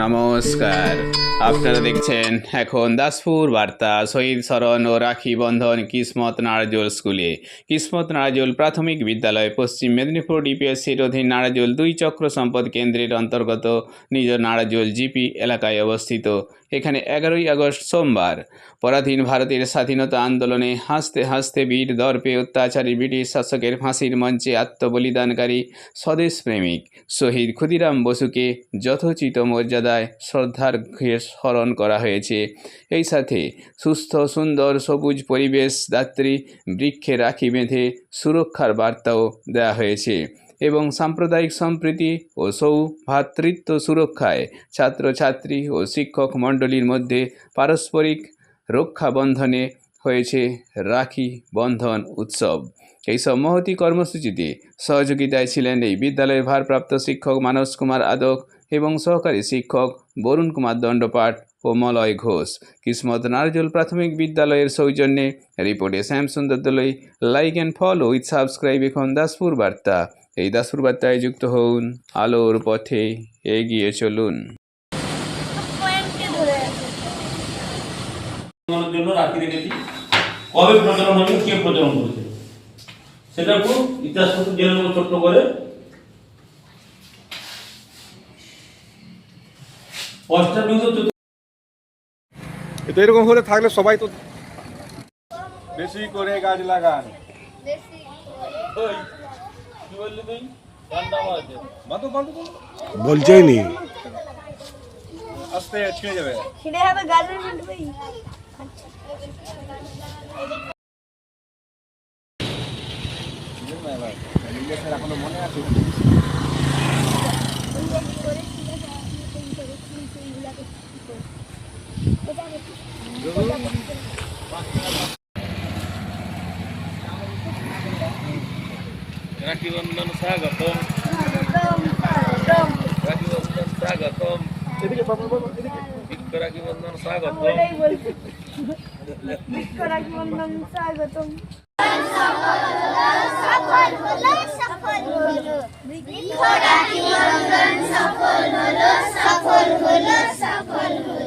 নমস্কার, আপনারা দেখছেন এখন দাসপুর বার্তা। শহীদ স্মরণ ও রাখি বন্ধন কিসমত নারাজোল স্কুলে। কিসমত নারাজোল প্রাথমিক বিদ্যালয় পশ্চিম মেদিনীপুর ডিপিএসসির অধীন নারাজোল 2 চক্র সম্পদ কেন্দ্রের অন্তর্গত নিজ নারাজোল জিপি এলাকায় অবস্থিত। এখানে 11ই আগস্ট সোমবার পরাধীন ভারতের স্বাধীনতা আন্দোলনে হাসতে হাসতে বীর দর্পে অত্যাচারী ব্রিটিশ শাসকের ফাঁসির মঞ্চে আত্মবলিদানকারী স্বদেশপ্রেমিক শহীদ ক্ষুদিরাম বসুকে যথোচিত মর্যাদায় শ্রদ্ধার ঘিরে স্মরণ করা হয়েছে। এই সাথে সুস্থ সুন্দর সবুজ পরিবেশ দাত্রী বৃক্ষে রাখি বেঁধে সুরক্ষার বার্তাও দেওয়া হয়েছে এবং সাম্প্রদায়িক সম্প্রীতি ও সৌভ্রাতৃত্ব সুরক্ষায় ছাত্রছাত্রী ও শিক্ষক মণ্ডলীর মধ্যে পারস্পরিক রক্ষা বন্ধনে হয়েছে রাখি বন্ধন উৎসব। এইসব মহতী কর্মসূচিতে সহযোগিতায় ছিলেন এই বিদ্যালয়ের ভারপ্রাপ্ত শিক্ষক মানস কুমার আদক এবং সহকারী শিক্ষক বরুণ কুমার দণ্ডপাঠ ও মলয় ঘোষ। কিসমত নারাজোল প্রাথমিক বিদ্যালয়ের সৌজন্যে রিপোর্টে শ্যামসুন্দর দলই। Like and follow with subscribe এখন দাসপুর বার্তা। এই দাসপুর বার্তায় যুক্ত হন, আলোর পথে এগিয়ে চলুন। জন্য রাখি রেখেছি, কবে প্রচলন হলো, কে প্রচলন করেছে সেটা খুব ইতিহাসপত্র জেনে নেব ছোট্ট করে। তো এরকম হলে থাকলে সবাই তো বেশি করে গাছ লাগান। বলছেই নি আস্তে ছিঁড়ে যাবে। এখনো মনে আছে রাখি বন্ধন স্বাগতম, রাখি বন্ধন স্বাগতম, এদিকে বিক্ষ রাখি বন্ধন স্বাগতম, বিক্ষ রাখি বন্ধন স্বাগতম। সফল হলো, সফল হলো, সফল হলো, সফল হলো।